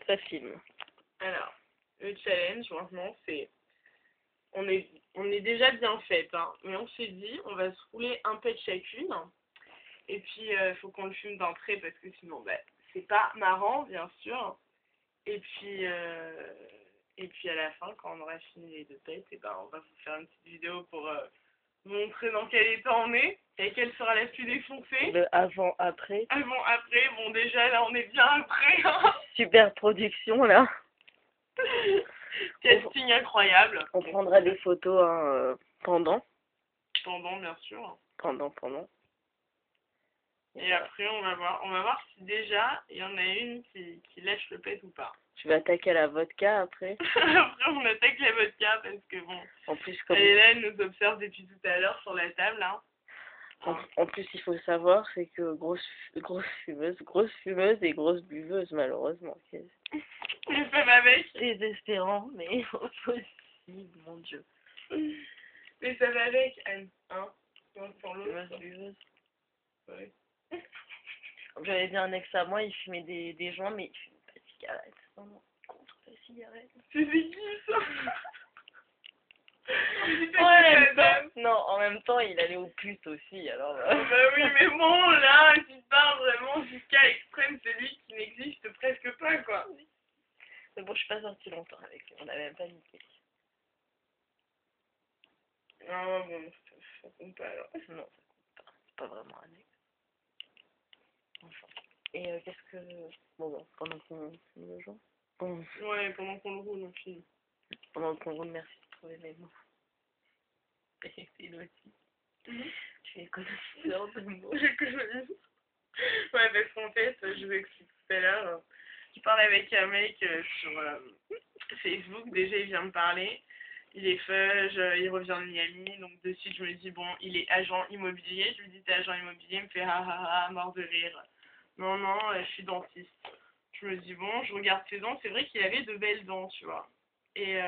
Ça filme. Alors, le challenge maintenant, c'est... On est déjà bien fait, hein, mais on s'est dit, on va se rouler un pet chacune. Et puis, il faut qu'on le fume d'un trait parce que sinon, bah, c'est pas marrant, bien sûr. Et puis à la fin, quand on aura fini les deux pets, et ben, on va vous faire une petite vidéo pour montrer dans quel état on est et quelle sera la plus défoncée. Le avant-après. Avant-après, bon déjà là, on est bien après. Hein. Super production, là. Casting incroyable. On prendra des photos pendant. Pendant, bien sûr. Pendant. Et après, on va voir si déjà, il y en a une qui lâche le pet ou pas. Tu vas attaquer à la vodka après. Après, on attaque la vodka parce que bon, En plus, comme... elle est là, elle nous observe depuis tout à l'heure sur la table. Hein. En plus, il faut savoir, c'est que grosse fumeuse et grosse buveuse, malheureusement. Les femmes avec. Désespérant, mais possible, mon Dieu. Mais ça va avec, Anne. Hein, pour l'autre. Buveuse. Ouais. J'avais dit un ex à moi, il fumait des joints, mais il fumait pas de cigarettes. Non, contre la cigarette. C'est qui ça? En même temps, il allait aux putes aussi, alors... Bah oui, mais bon, là, tu pars vraiment jusqu'à l'extrême, c'est lui qui n'existe presque pas, quoi. Mais bon, je suis pas sortie longtemps avec lui, on a même pas niqué. Ah bon, ça compte pas, alors. Non, ça compte pas. C'est pas vraiment un ex. Enfin. Et qu'est-ce que... Bon, pendant qu'on le joue. Bon. Ouais, pendant qu'on le roule, on filme. Pendant qu'on roule, merci de trouver mes mots. Et c'est aussi. Tu es connaisseur de mots. Ouais, parce qu'en fait, je vous explique tout à l'heure, je parle avec un mec sur Facebook, déjà il vient me parler, il est fudge, il revient de Miami, donc de suite je me dis, bon, il est agent immobilier, je lui dis, t'es agent immobilier, il me fait, ah ah ah, mort de rire. Non, non, je suis dentiste. Je me dis, bon, je regarde ses dents, c'est vrai qu'il avait de belles dents, tu vois. Et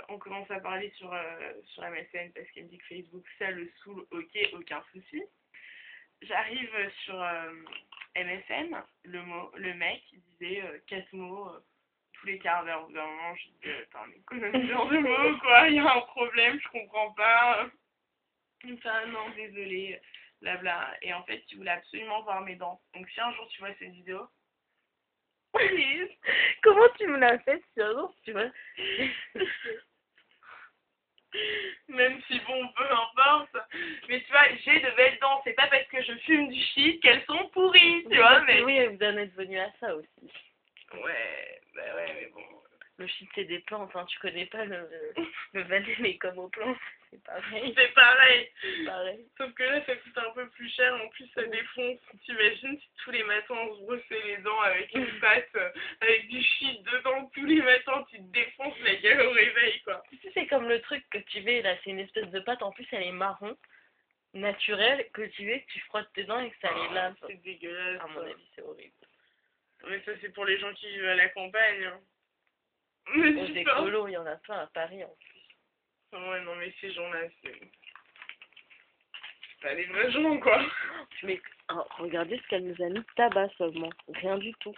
on commence à parler sur MSN parce qu'il me dit que Facebook, ça le saoule, ok, aucun souci. J'arrive sur MSN, le mec, il disait 4 mots tous les quarts d'heure. Au bout d'un moment, je dis, attends, mais quoi, ce genre de mots, quoi, il y a un problème, je comprends pas. Il me fait, ah non, désolé, blabla. Et en fait, il voulait absolument voir mes dents. Donc si un jour tu vois cette vidéo, please. Comment tu me l'as fait, sérieux, tu vois? Même si bon, peu importe. Mais tu vois, j'ai de belles dents. C'est pas parce que je fume du shit qu'elles sont pourries, tu vois, mais... Oui, vous en êtes venu à ça aussi. Ouais, bah ouais, mais bon... Le shit, c'est des plantes, hein. Tu connais pas le valet, mais comme aux plantes, c'est pareil. C'est pareil. Pareil. Sauf que là, ça coûte un peu plus cher. En plus, ça défonce. T'imagines si tous les matins, on se brossait les dents avec une pâte, avec du shit dedans, tous les matins, tu te défonces la gueule au réveil, quoi. Tu sais, c'est comme le truc que tu mets, là, c'est une espèce de pâte, en plus, elle est marron, naturelle, que tu frottes tes dents et que ça les lave. C'est dégueulasse. À mon avis, c'est horrible. Mais ça, c'est pour les gens qui vivent à la campagne, hein. Aux écolos, il y en a plein à Paris, en plus. Ouais, non, mais ces gens-là, c'est pas des vrais gens, quoi. Mais regardez ce qu'elle nous a mis de tabac seulement. Rien du tout.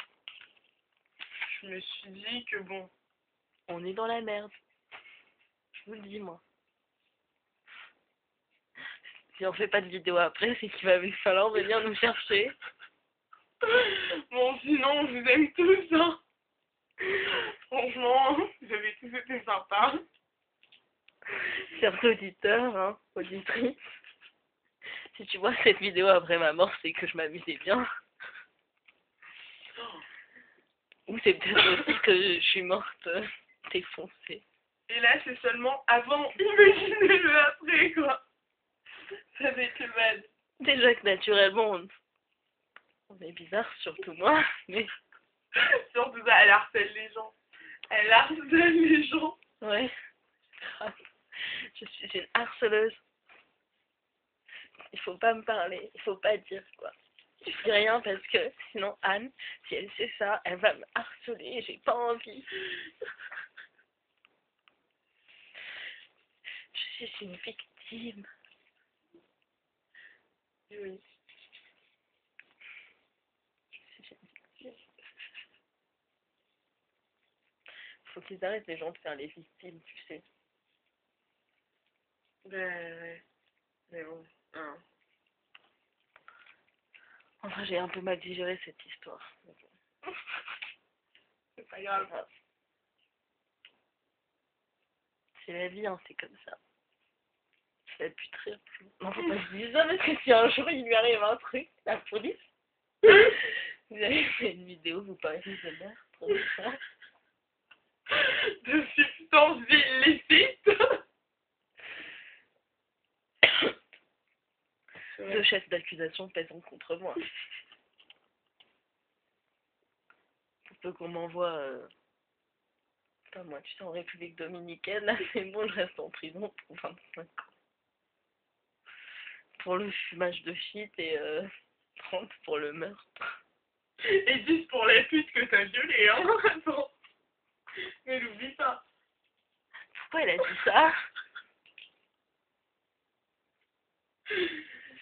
Je me suis dit que bon... On est dans la merde. Je vous le dis, moi. Si on fait pas de vidéo après, c'est qu'il va falloir venir nous chercher. Bon, sinon, on vous aime tous, hein. Franchement, vous avez tous été sympas. Chers auditeurs, hein, auditrices, si tu vois cette vidéo après ma mort, c'est que je m'amusais bien. Ou c'est peut-être aussi que je suis morte défoncée. Et là, c'est seulement avant, imaginez-le après, quoi. Ça va être le bad. Déjà que naturellement, on est bizarre, surtout moi, mais... Surtout ça, elle harcèle les gens. Elle harcèle les gens. Ouais. Je suis une harceleuse. Il faut pas me parler, il faut pas dire quoi. Je dis rien parce que sinon Anne, si elle sait ça, elle va me harceler et j'ai pas envie. Je suis une victime. Oui. faut qu'ils arrêtent les gens de faire les victimes, tu sais. Ben, ouais. Mais bon, hein. Enfin, j'ai un peu mal digéré cette histoire. Mais bon. C'est pas grave. Voilà. C'est la vie, hein, c'est comme ça. Ça va plus très plus. Non, faut pas que je dise ça parce que si un jour il lui arrive un truc, la police, vous avez fait une vidéo, vous parlez de meurtre, ça. De substances illicites. Deux chefs d'accusation pèsent contre moi. Pour peu qu'on m'envoie, pas moi, tu sais, en République Dominicaine, là c'est bon, je reste en prison pour 25 ans. Pour le fumage de shit et 30 pour le meurtre. Et 10 pour les putes que t'as violées, hein. Attends. Mais n'oublie pas. Pourquoi elle a dit ça?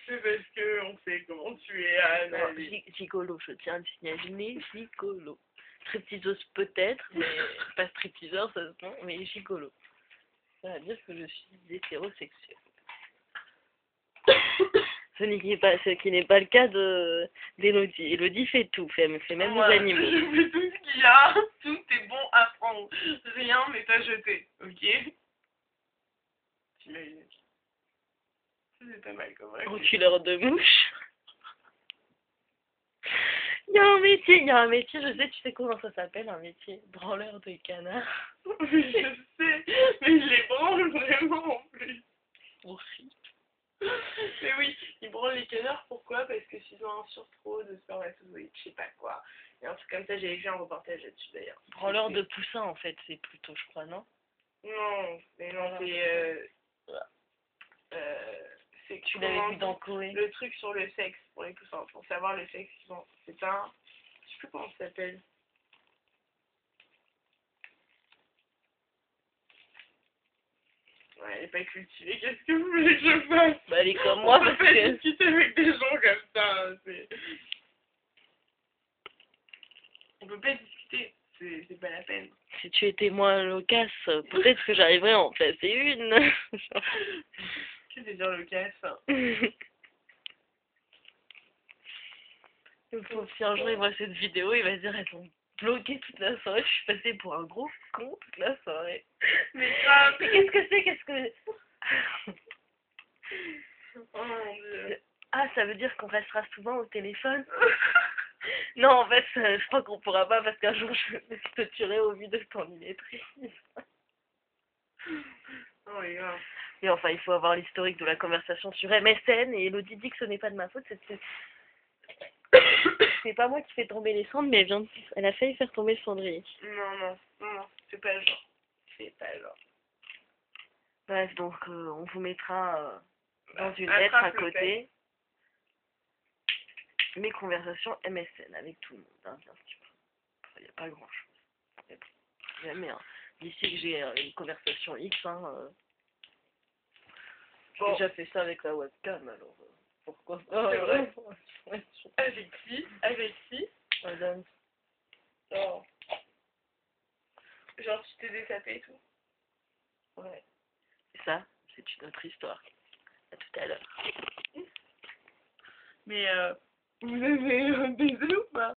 C'est parce que on sait comment tu es, Anna. Non, gigolo, je tiens à le signaler, gigolo. Stripteaseuse peut-être, mais pas stripteaseur, ça se sent, mais gigolo. Ça veut dire que je suis hétérosexuelle. Ce qui n'est pas le cas d'Elodie. Elodie fait tout, fait même Moi, les animaux. je fais tout ce qu'il y a, tout est bon à prendre. Rien n'est à jeter, ok? T'imagines? C'est pas mal comme réponse. Reculeur de mouche. Il y a un métier, je sais, tu sais comment ça s'appelle, un métier, branleur de canard. Oui, je sais, mais il les branle vraiment en plus. Horrible. Mais oui, ils branlent les canards, pourquoi? Parce que s'ils ont un surtro de spermatozoïdes, je sais pas quoi. Et un truc comme ça, j'avais vu un reportage là-dessus d'ailleurs. Branleur de poussins, en fait, c'est plutôt, je crois, non? Non, mais non, c'est Tu l'avais vu dans Chloé. le truc sur le sexe pour les poussins, pour savoir le sexe qu'ils ont. C'est un, je sais plus comment ça s'appelle. Ouais, elle est pas cultivée, qu'est-ce que vous voulez que je fasse? Bah, elle est comme moi, On peut parce pas que... discuter avec des gens comme ça, on peut pas discuter, c'est pas la peine. Si tu étais moins loquace, peut-être que j'arriverais à en placer une. Que veut dire le casse? Si un jour il voit cette vidéo, il va se dire, elles sont bloquées toute la soirée, je suis passée pour un gros con toute la soirée. Mais grave. Mais qu'est-ce que c'est? Qu'est-ce que... Oh mon Dieu. Ah, ça veut dire qu'on restera souvent au téléphone? Non, en fait, je crois qu'on pourra pas parce qu'un jour je te tuerai au vu de ton illettré. Oh my God. Et enfin, il faut avoir l'historique de la conversation sur MSN et Elodie dit que ce n'est pas de ma faute, c'est pas moi qui fais tomber les cendres, mais elle a failli faire tomber le cendrier. Non, c'est pas le genre. C'est pas le genre. Bref, donc on vous mettra dans une lettre à côté mes conversations MSN avec tout le monde, hein, bien sûr. Il n'y a pas grand chose. Jamais, hein. D'ici que j'ai une conversation X, hein. J'ai déjà fait ça avec la webcam, alors pourquoi pas? C'est vrai. Ouais. Avec qui? Avec qui? Madame. Genre, tu t'es désapé et tout? Ouais. Et ça, c'est une autre histoire. À tout à l'heure. Mais vous avez un baiser ou pas?